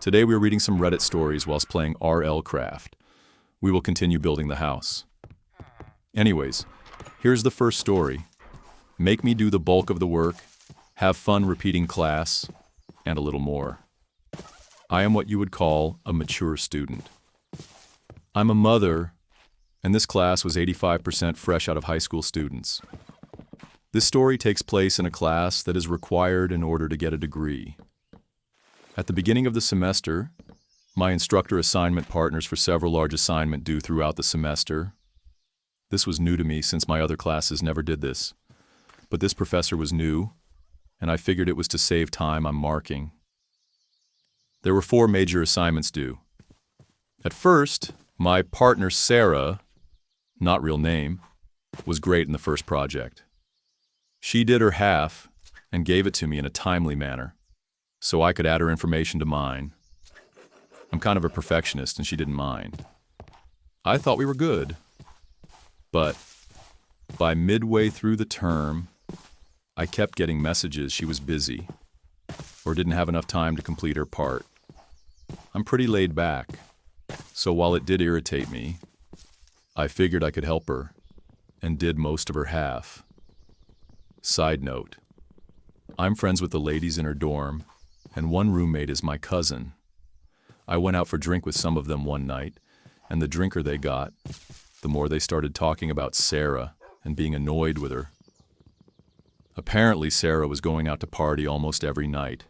Today we are reading some Reddit stories whilst playing RLCraft. We will continue building the house. Anyways, here's the first story. Make me do the bulk of the work, have fun repeating class, and a little more. I am what you would call a mature student. I'm a mother, and this class was 85% fresh out of high school students. This story takes place in a class that is required in order to get a degree. At the beginning of the semester, my instructor assignment partners for several large assignments due throughout the semester. This was new to me since my other classes never did this. But this professor was new, and I figured it was to save time I'm marking. There were 4 major assignments due. At first, my partner Sarah, not real name, was great in the first project. She did her half and gave it to me in a timely manner, so I could add her information to mine. I'm kind of a perfectionist and she didn't mind. I thought we were good. But by midway through the term, I kept getting messages she was busy or didn't have enough time to complete her part. I'm pretty laid back, so while it did irritate me, I figured I could help her and did most of her half. Side note, I'm friends with the ladies in her dorm, and one roommate is my cousin. I went out for drink with some of them one night, and the drinker they got, the more they started talking about Sarah and being annoyed with her. Apparently Sarah was going out to party almost every night,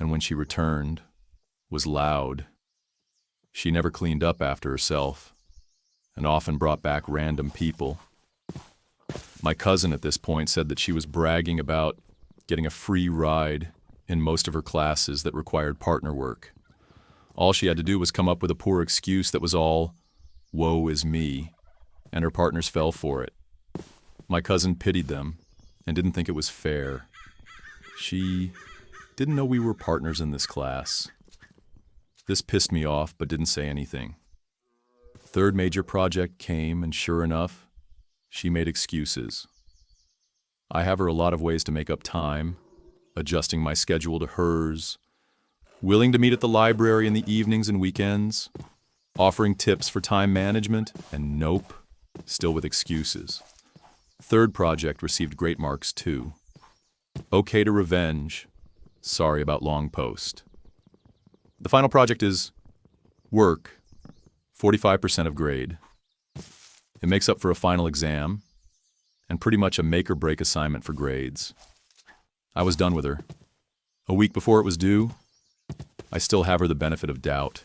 and when she returned, was loud. She never cleaned up after herself, and often brought back random people. My cousin at this point said that she was bragging about getting a free ride in most of her classes that required partner work. All she had to do was come up with a poor excuse that was all, "Woe is me," and her partners fell for it. My cousin pitied them and didn't think it was fair. She didn't know we were partners in this class. This pissed me off but didn't say anything. Third major project came, and sure enough, she made excuses. I have her a lot of ways to make up time, adjusting my schedule to hers, willing to meet at the library in the evenings and weekends, offering tips for time management, and nope, still with excuses. Third project received great marks too. Okay to revenge, sorry about long post. The final project is work, 45% of grade. It makes up for a final exam, and pretty much a make-or-break assignment for grades. I was done with her. A week before it was due, I still have her the benefit of doubt,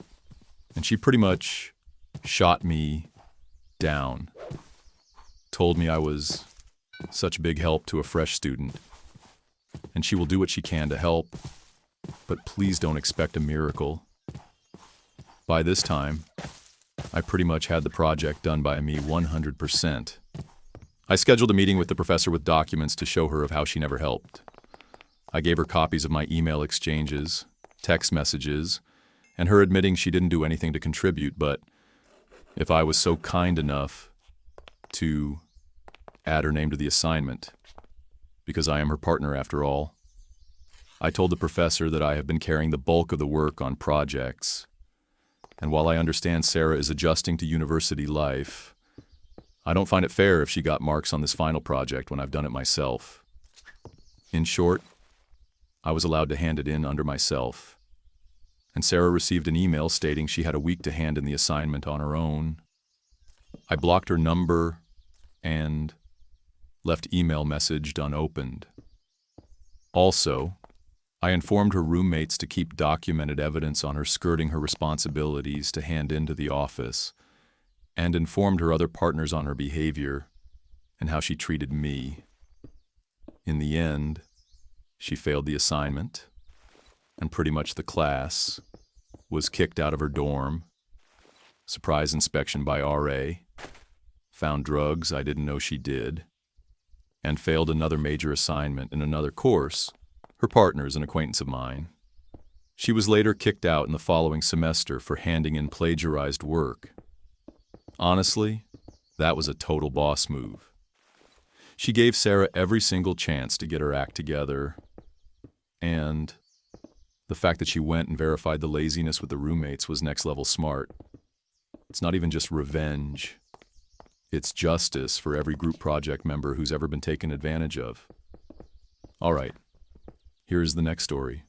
and she pretty much shot me down. Told me I was such big help to a fresh student, and she will do what she can to help, but please don't expect a miracle. By this time, I pretty much had the project done by me 100%. I scheduled a meeting with the professor with documents to show her of how she never helped. I gave her copies of my email exchanges, text messages, and her admitting she didn't do anything to contribute, but if I was so kind enough to add her name to the assignment, because I am her partner after all. I told the professor that I have been carrying the bulk of the work on projects, and while I understand Sarah is adjusting to university life, I don't find it fair if she got marks on this final project when I've done it myself. In short, I was allowed to hand it in under myself, and Sarah received an email stating she had a week to hand in the assignment on her own. I blocked her number and left email messaged unopened. Also, I informed her roommates to keep documented evidence on her skirting her responsibilities to hand in to the office, and informed her other partners on her behavior and how she treated me. In the end, she failed the assignment, and pretty much the class was kicked out of her dorm, surprise inspection by RA, found drugs I didn't know she did, and failed another major assignment in another course. Her partner is an acquaintance of mine. She was later kicked out in the following semester for handing in plagiarized work. Honestly, that was a total boss move. She gave Sarah every single chance to get her act together, and The fact that she went and verified the laziness with the roommates was next level smart. It's not even just revenge. It's justice for every group project member who's ever been taken advantage of. All right, here's the next story.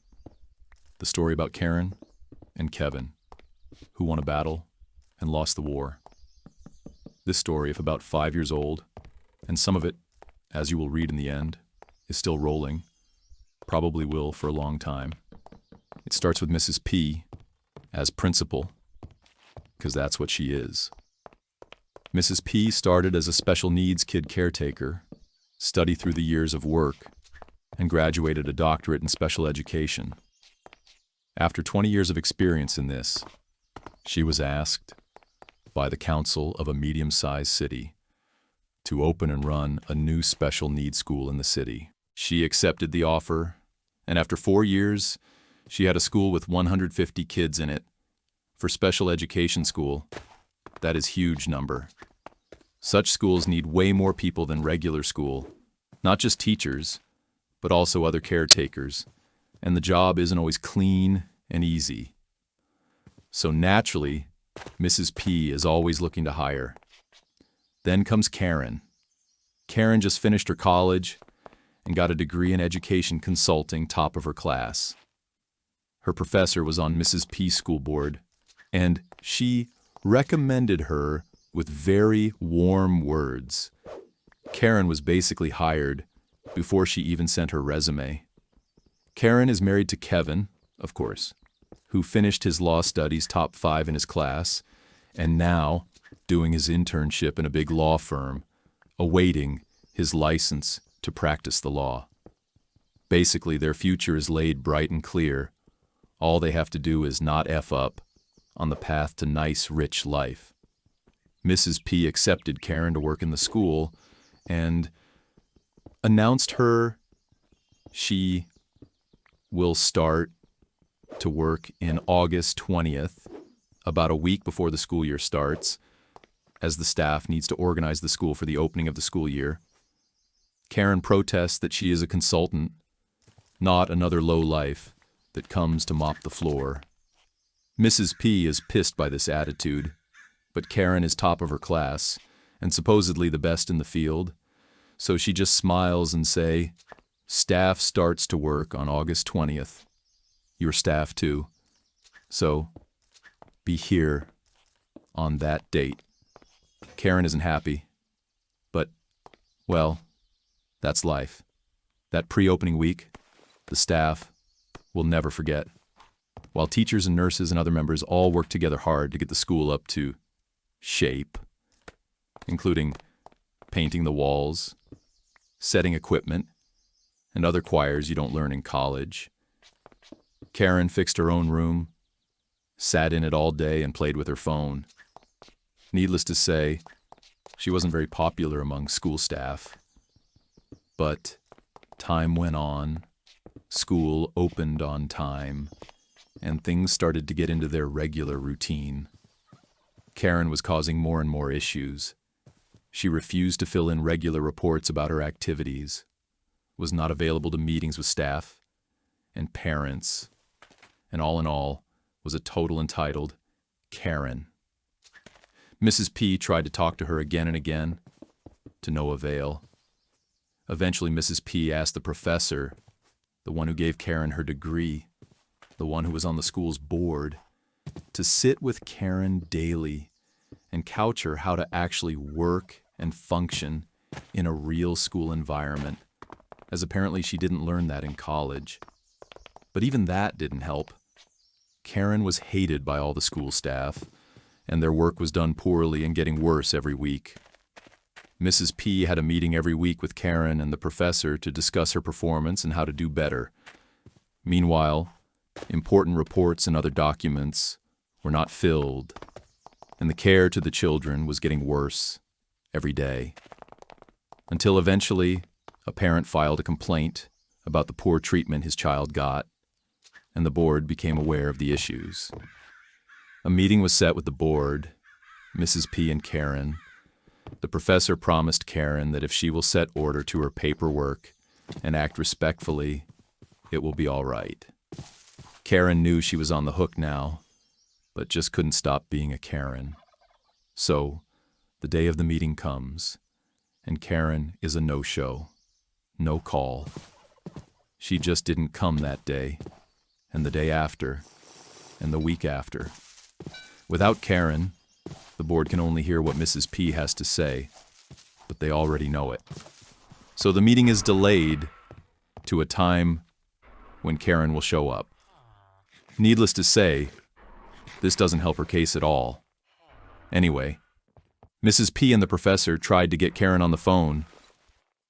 The story about Karen and Kevin, who won a battle and lost the war. This story, if about 5 years old, and some of it, as you will read in the end, is still rolling, probably will for a long time. It starts with Mrs. P as principal, because that's what she is. Mrs. P started as a special needs kid caretaker, studied through the years of work, and graduated a doctorate in special education. After 20 years of experience in this, she was asked by the council of a medium-sized city to open and run a new special needs school in the city. She accepted the offer, and after 4 years, she had a school with 150 kids in it. For special education school, that is a huge number. Such schools need way more people than regular school, not just teachers, but also other caretakers, and the job isn't always clean and easy. So naturally, Mrs. P is always looking to hire. Then comes Karen. Karen just finished her college and got a degree in education consulting, top of her class. Her professor was on Mrs. P's school board, and she recommended her with very warm words. Karen was basically hired before she even sent her resume. Karen is married to Kevin, of course, who finished his law studies top 5 in his class, and now doing his internship in a big law firm, awaiting his license to practice the law. Basically, their future is laid bright and clear. All they have to do is not F up on the path to nice, rich life. Mrs. P accepted Karen to work in the school and announced her she will start to work in August 20th, about a week before the school year starts, as the staff needs to organize the school for the opening of the school year. Karen protests that she is a consultant, not another lowlife that comes to mop the floor. Mrs. P is pissed by this attitude, but Karen is top of her class and supposedly the best in the field, so she just smiles and say, "Staff starts to work on August 20th. Your staff too. So, be here on that date." Karen isn't happy, but, well, that's life. That pre-opening week, the staff will never forget. While teachers and nurses and other members all work together hard to get the school up to shape, including painting the walls, setting equipment, and other choirs you don't learn in college. Karen fixed her own room, sat in it all day, and played with her phone. Needless to say, she wasn't very popular among school staff. But time went on, school opened on time, and things started to get into their regular routine. Karen was causing more and more issues. She refused to fill in regular reports about her activities, was not available to meetings with staff and parents, and all in all, was a total entitled Karen. Mrs. P tried to talk to her again and again, to no avail. Eventually, Mrs. P asked the professor, the one who gave Karen her degree, the one who was on the school's board, to sit with Karen daily and couch her how to actually work and function in a real school environment, as apparently she didn't learn that in college. But even that didn't help. Karen was hated by all the school staff, and their work was done poorly and getting worse every week. Mrs. P had a meeting every week with Karen and the professor to discuss her performance and how to do better. Meanwhile, important reports and other documents were not filled, and the care to the children was getting worse every day. Until eventually, a parent filed a complaint about the poor treatment his child got, and the board became aware of the issues. A meeting was set with the board, Mrs. P and Karen. The professor promised Karen that if she will set order to her paperwork and act respectfully, it will be all right. Karen knew she was on the hook now, but just couldn't stop being a Karen. So, the day of the meeting comes, and Karen is a no-show, no call. She just didn't come that day, and the day after, and the week after. Without Karen, the board can only hear what Mrs. P has to say, but they already know it. So the meeting is delayed to a time when Karen will show up. Needless to say, this doesn't help her case at all. Anyway, Mrs. P and the professor tried to get Karen on the phone,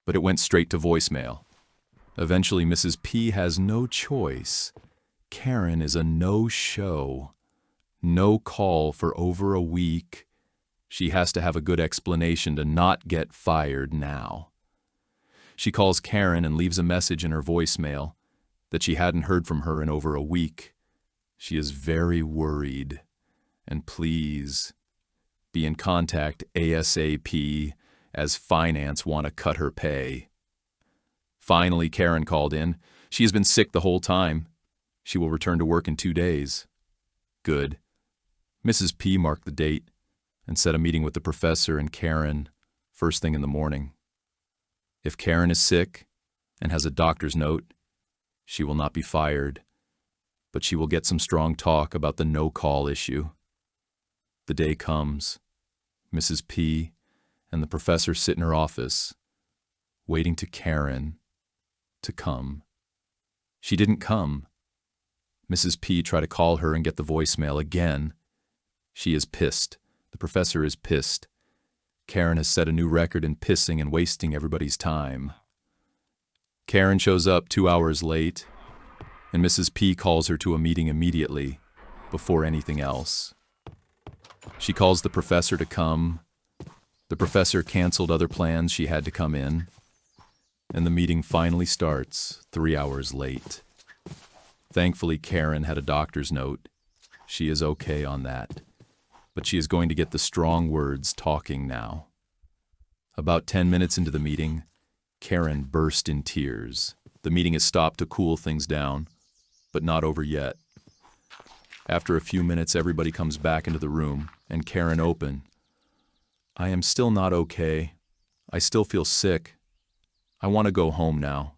but it went straight to voicemail. Eventually, Mrs. P has no choice. Karen is a no-show. No call for over a week. She has to have a good explanation to not get fired now. She calls Karen and leaves a message in her voicemail that she hadn't heard from her in over a week. She is very worried, and please be in contact ASAP as finance want to cut her pay. Finally, Karen called in. She has been sick the whole time. She will return to work in 2 days. Good. Mrs. P marked the date and set a meeting with the professor and Karen first thing in the morning. If Karen is sick and has a doctor's note, she will not be fired, but she will get some strong talk about the no-call issue. The day comes. Mrs. P and the professor sit in her office, waiting to Karen to come. She didn't come. Mrs. P tried to call her and get the voicemail again. She is pissed. The professor is pissed. Karen has set a new record in pissing and wasting everybody's time. Karen shows up 2 hours late, and Mrs. P calls her to a meeting immediately, before anything else. She calls the professor to come. The professor canceled other plans she had to come in, and the meeting finally starts 3 hours late. Thankfully, Karen had a doctor's note. She is okay on that. But she is going to get the strong words talking now. About 10 minutes into the meeting, Karen burst in tears. The meeting is stopped to cool things down, but not over yet. After a few minutes, everybody comes back into the room, and Karen open. I am still not okay. I still feel sick. I want to go home now.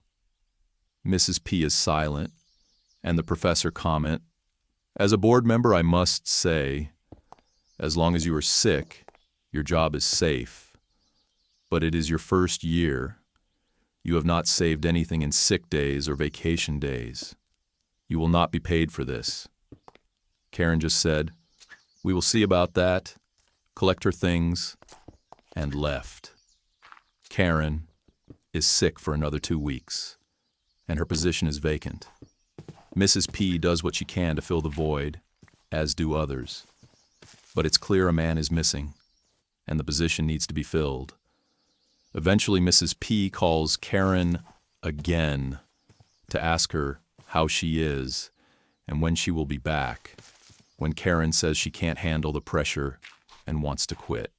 Mrs. P is silent, and the professor comment, as a board member, I must say, as long as you are sick, your job is safe. But it is your first year. You have not saved anything in sick days or vacation days. You will not be paid for this. Karen just said, we will see about that, collect her things, and left. Karen is sick for another 2 weeks, and her position is vacant. Mrs. P does what she can to fill the void, as do others. But it's clear a man is missing, and the position needs to be filled. Eventually, Mrs. P calls Karen again to ask her how she is and when she will be back, when Karen says she can't handle the pressure and wants to quit.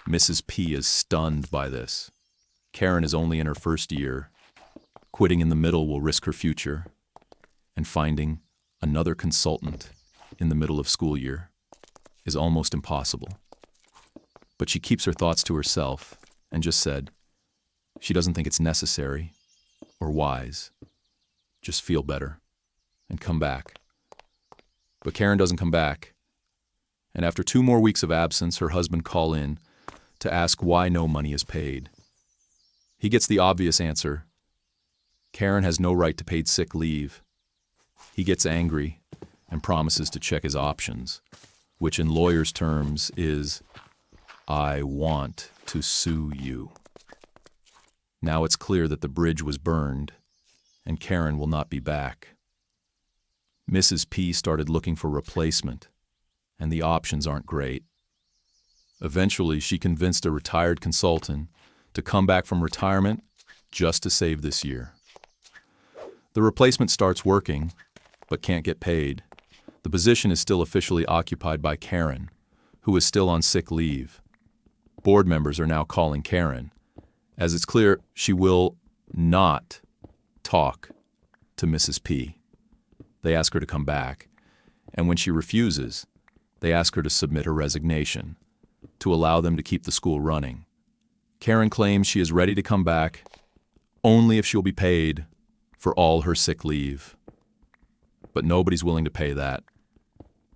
Mrs. P is stunned by this. Karen is only in her first year. Quitting in the middle will risk her future, and finding another consultant in the middle of school year is almost impossible. But she keeps her thoughts to herself and just said, she doesn't think it's necessary or wise. Just feel better and come back. But Karen doesn't come back. And after 2 more weeks of absence, her husband calls in to ask why no money is paid. He gets the obvious answer. Karen has no right to paid sick leave. He gets angry and promises to check his options, which in lawyers' terms is, I want to sue you. Now it's clear that the bridge was burned, and Karen will not be back. Mrs. P started looking for replacement, and the options aren't great. Eventually, she convinced a retired consultant to come back from retirement just to save this year. The replacement starts working, but can't get paid. The position is still officially occupied by Karen, who is still on sick leave. Board members are now calling Karen, as it's clear she will not talk to Mrs. P. They ask her to come back, and when she refuses, they ask her to submit her resignation to allow them to keep the school running. Karen claims she is ready to come back only if she'll be paid for all her sick leave. But nobody's willing to pay that.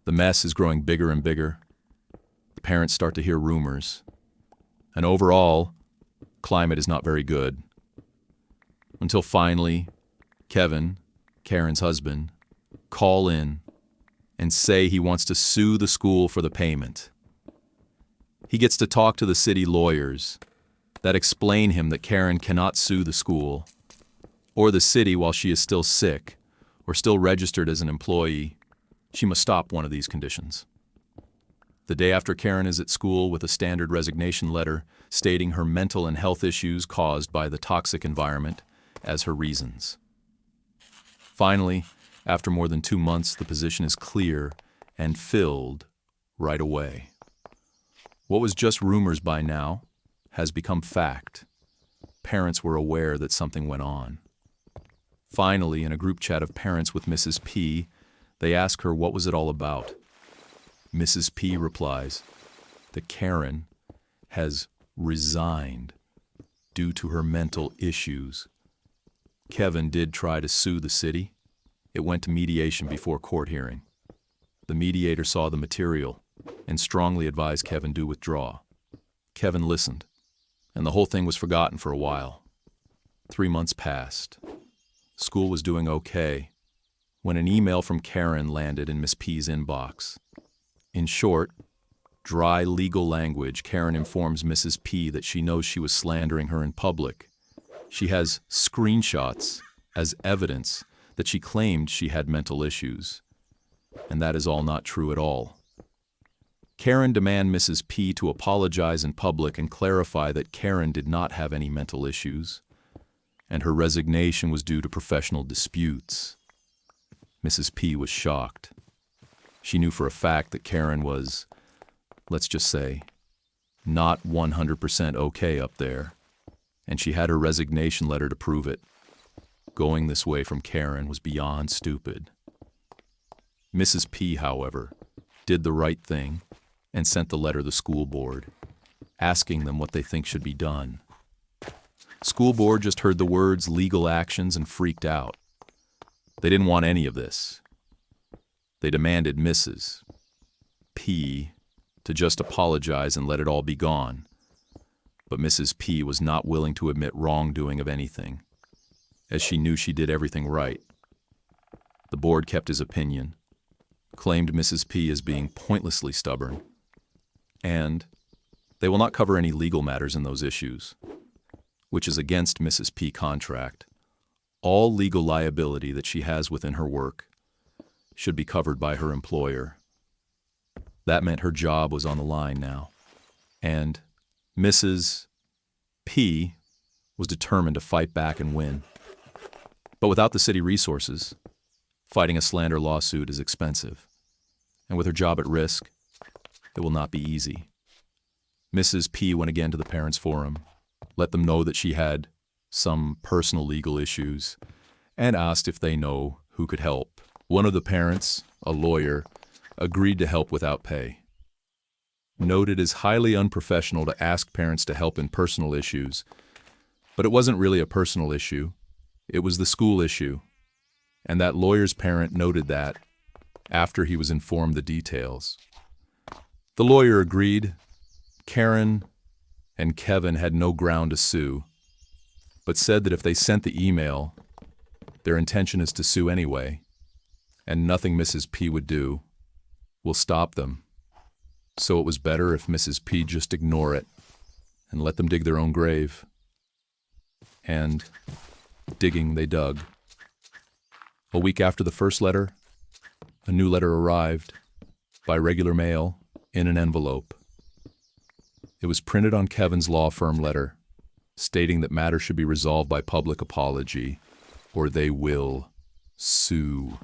The mess is growing bigger and bigger. The parents start to hear rumors. And overall, climate is not very good. Until finally, Kevin, Karen's husband, call in and say he wants to sue the school for the payment. He gets to talk to the city lawyers that explain him that Karen cannot sue the school or the city while she is still sick or still registered as an employee. She must stop one of these conditions. The day after, Karen is at school with a standard resignation letter stating her mental and health issues caused by the toxic environment as her reasons. Finally, after more than 2 months, the position is clear and filled right away. What was just rumors by now has become fact. Parents were aware that something went on. Finally, in a group chat of parents with Mrs. P, they ask her what was it all about. Mrs. P replies that Karen has resigned due to her mental issues. Kevin did try to sue the city. It went to mediation before court hearing. The mediator saw the material and strongly advised Kevin to withdraw. Kevin listened, and the whole thing was forgotten for a while. 3 months passed. School was doing okay when an email from Karen landed in Miss P's inbox. In short, dry legal language, Karen informs Mrs. P that she knows she was slandering her in public. She has screenshots as evidence that she claimed she had mental issues, and that is all not true at all. Karen demands Mrs. P to apologize in public and clarify that Karen did not have any mental issues, and her resignation was due to professional disputes. Mrs. P was shocked. She knew for a fact that Karen was, let's just say, not 100% okay up there, and she had her resignation letter to prove it. Going this way from Karen was beyond stupid. Mrs. P, however, did the right thing and sent the letter to the school board, asking them what they think should be done. School board just heard the words legal actions and freaked out. They didn't want any of this. They demanded Mrs. P to just apologize and let it all be gone. But Mrs. P was not willing to admit wrongdoing of anything, as she knew she did everything right. The board kept his opinion, claimed Mrs. P as being pointlessly stubborn, and they will not cover any legal matters in those issues, which is against Mrs. P contract. All legal liability that she has within her work should be covered by her employer. That meant her job was on the line now, and Mrs. P was determined to fight back and win. But without the city resources, fighting a slander lawsuit is expensive, and with her job at risk, it will not be easy. Mrs. P went again to the parents' forum, let them know that she had some personal legal issues, and asked if they know who could help. One of the parents, a lawyer, agreed to help without pay. Noted as highly unprofessional to ask parents to help in personal issues, but it wasn't really a personal issue. It was the school issue, and that lawyer's parent noted that after he was informed the details. The lawyer agreed. Karen and Kevin had no ground to sue, but said that if they sent the email, their intention is to sue anyway, and nothing Mrs. P would do will stop them. So it was better if Mrs. P just ignore it and let them dig their own grave. And digging they dug. A week after the first letter, a new letter arrived by regular mail in an envelope. It was printed on Kevin's law firm letter, stating that matters should be resolved by public apology, or they will sue.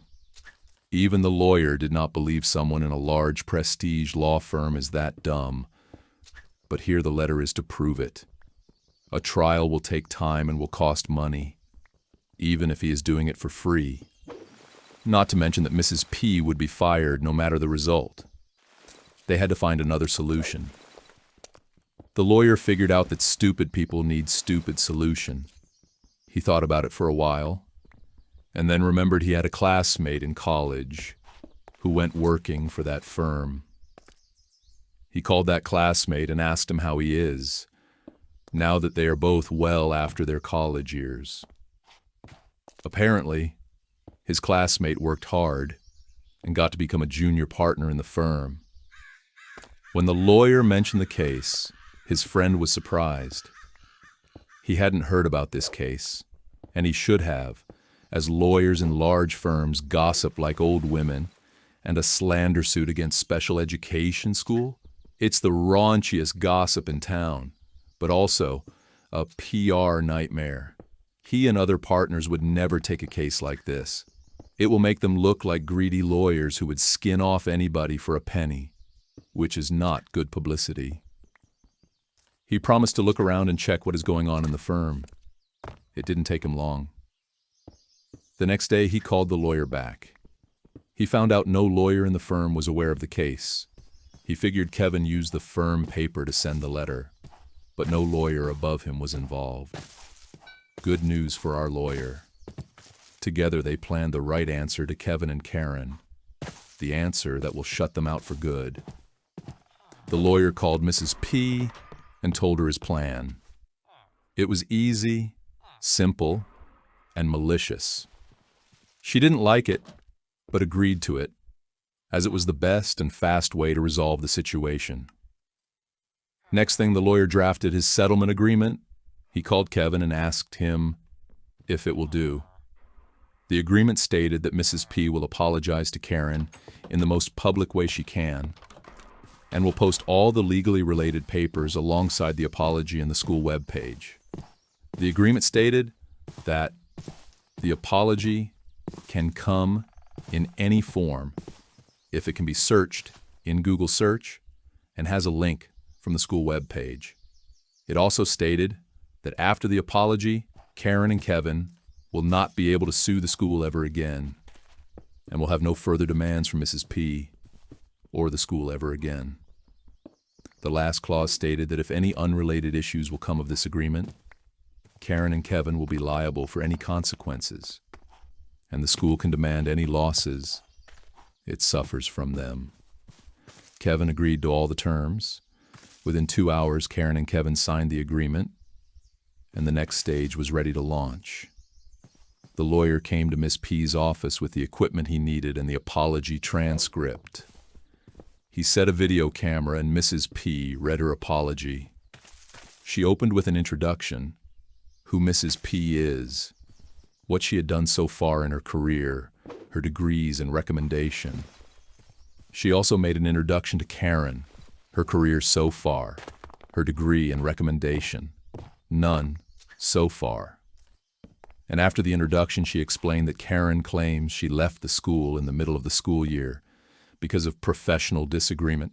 Even the lawyer did not believe someone in a large prestige law firm is that dumb, but here the letter is to prove it. A trial will take time and will cost money, even if he is doing it for free. Not to mention that Mrs. P would be fired no matter the result. They had to find another solution. The lawyer figured out that stupid people need stupid solution. He thought about it for a while, and then remembered he had a classmate in college who went working for that firm. He called that classmate and asked him how he is, now that they are both well after their college years. Apparently, his classmate worked hard and got to become a junior partner in the firm. When the lawyer mentioned the case, his friend was surprised. He hadn't heard about this case, and he should have, as lawyers in large firms gossip like old women, and a slander suit against special education school. It's the raunchiest gossip in town, but also a PR nightmare. He and other partners would never take a case like this. It will make them look like greedy lawyers who would skin off anybody for a penny, which is not good publicity. He promised to look around and check what is going on in the firm. It didn't take him long. The next day, he called the lawyer back. He found out no lawyer in the firm was aware of the case. He figured Kevin used the firm paper to send the letter, but no lawyer above him was involved. Good news for our lawyer. Together they planned the right answer to Kevin and Karen, the answer that will shut them out for good. The lawyer called Mrs. P and told her his plan. It was easy, simple, and malicious. She didn't like it, but agreed to it, as it was the best and fast way to resolve the situation. Next thing, the lawyer drafted his settlement agreement. He called Kevin and asked him if it will do. The agreement stated that Mrs. P will apologize to Karen in the most public way she can, and will post all the legally related papers alongside the apology in the school webpage. The agreement stated that the apology can come in any form if it can be searched in Google search and has a link from the school webpage. It also stated that after the apology, Karen and Kevin will not be able to sue the school ever again, and will have no further demands from Mrs. P or the school ever again. The last clause stated that if any unrelated issues will come of this agreement, Karen and Kevin will be liable for any consequences, and the school can demand any losses it suffers from them. Kevin agreed to all the terms. Within 2 hours, Karen and Kevin signed the agreement, and the next stage was ready to launch. The lawyer came to Miss P's office with the equipment he needed and the apology transcript. He set a video camera and Mrs. P read her apology. She opened with an introduction, who Mrs. P is, what she had done so far in her career, her degrees and recommendation. She also made an introduction to Karen, her career so far, her degree and recommendation, none so far. And after the introduction, she explained that Karen claims she left the school in the middle of the school year because of professional disagreement,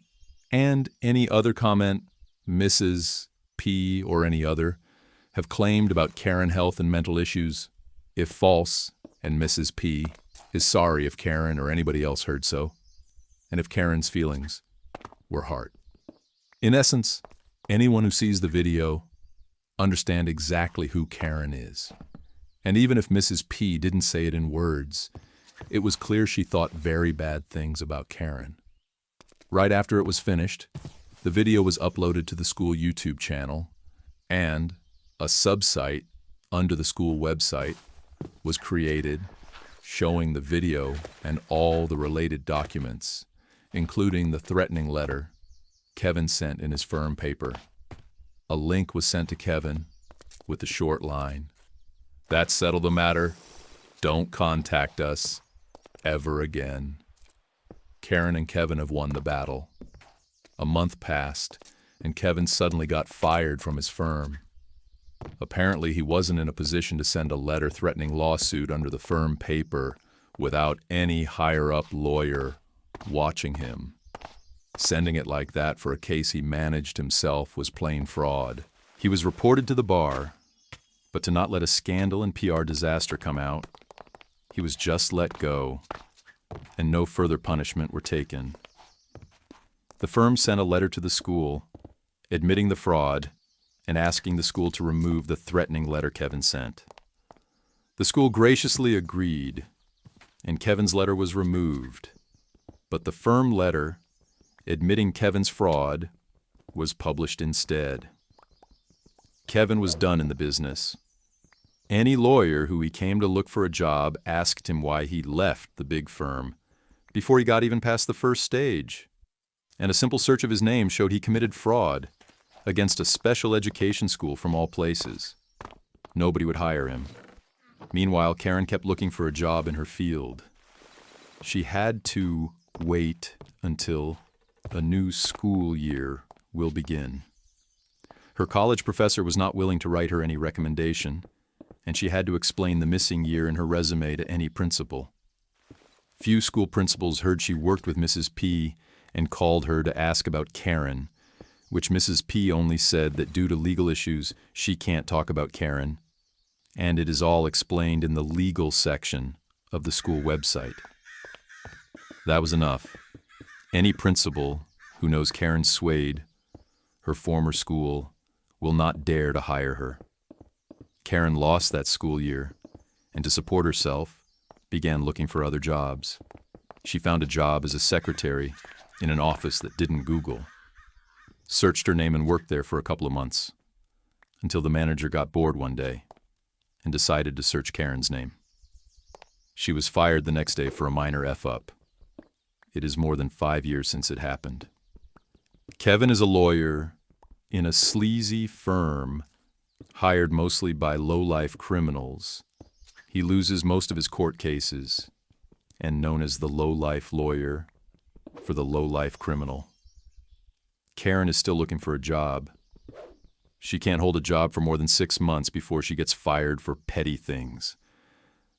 and any other comment Mrs. P or any other have claimed about Karen health and mental issues, if false, and Mrs. P is sorry if Karen or anybody else heard so, and if Karen's feelings were hurt. In essence, anyone who sees the video understand exactly who Karen is. And even if Mrs. P didn't say it in words, it was clear she thought very bad things about Karen. Right after it was finished, the video was uploaded to the school YouTube channel, and a subsite under the school website was created showing the video and all the related documents, including the threatening letter Kevin sent in his firm paper. A link was sent to Kevin with the short line, "That settled the matter. Don't contact us ever again." Karen and Kevin have won the battle. A month passed, and Kevin suddenly got fired from his firm. Apparently, he wasn't in a position to send a letter threatening lawsuit under the firm paper without any higher-up lawyer watching him. Sending it like that for a case he managed himself was plain fraud. He was reported to the bar, but to not let a scandal and PR disaster come out, He was just let go, and no further punishment were taken. The firm sent a letter to the school, admitting the fraud and asking the school to remove the threatening letter Kevin sent. The school graciously agreed, and Kevin's letter was removed, but the firm letter admitting Kevin's fraud was published instead. Kevin was done in the business. Any lawyer who he came to look for a job asked him why he left the big firm before he got even past the first stage. And a simple search of his name showed he committed fraud against a special education school from all places. Nobody would hire him. Meanwhile, Karen kept looking for a job in her field. She had to wait until a new school year will begin. Her college professor was not willing to write her any recommendation, and she had to explain the missing year in her resume to any principal. Few school principals heard she worked with Mrs. P and called her to ask about Karen, which Mrs. P only said that due to legal issues, she can't talk about Karen, and it is all explained in the legal section of the school website. That was enough. Any principal who knows Karen Swade, her former school, will not dare to hire her. Karen lost that school year, and to support herself, began looking for other jobs. She found a job as a secretary in an office that didn't Google. Searched her name and worked there for a couple of months, until the manager got bored one day and decided to search Karen's name. She was fired the next day for a minor F-up. It is more than 5 years since it happened. Kevin is a lawyer in a sleazy firm hired mostly by low-life criminals. He loses most of his court cases and known as the low-life lawyer for the low-life criminal. Karen is still looking for a job. She can't hold a job for more than 6 months before she gets fired for petty things.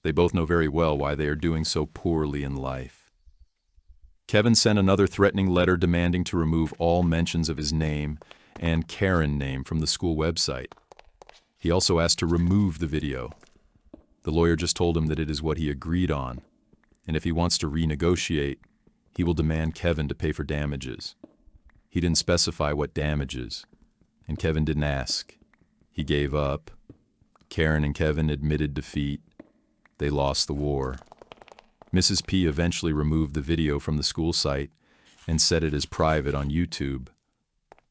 They both know very well why they are doing so poorly in life. Kevin sent another threatening letter demanding to remove all mentions of his name and Karen name from the school website. He also asked to remove the video. The lawyer just told him that it is what he agreed on, and if he wants to renegotiate, he will demand Kevin to pay for damages. He didn't specify what damages, and Kevin didn't ask. He gave up. Karen and Kevin admitted defeat. They lost the war. Mrs. P eventually removed the video from the school site and set it as private on YouTube,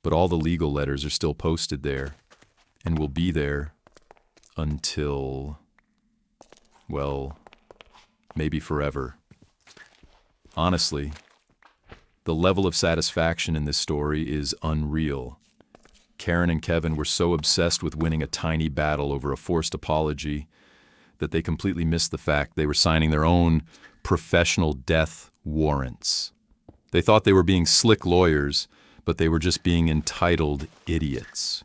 but all the legal letters are still posted there and will be there until, well, maybe forever. Honestly, the level of satisfaction in this story is unreal. Karen and Kevin were so obsessed with winning a tiny battle over a forced apology that they completely missed the fact they were signing their own professional death warrants. They thought they were being slick lawyers, but they were just being entitled idiots.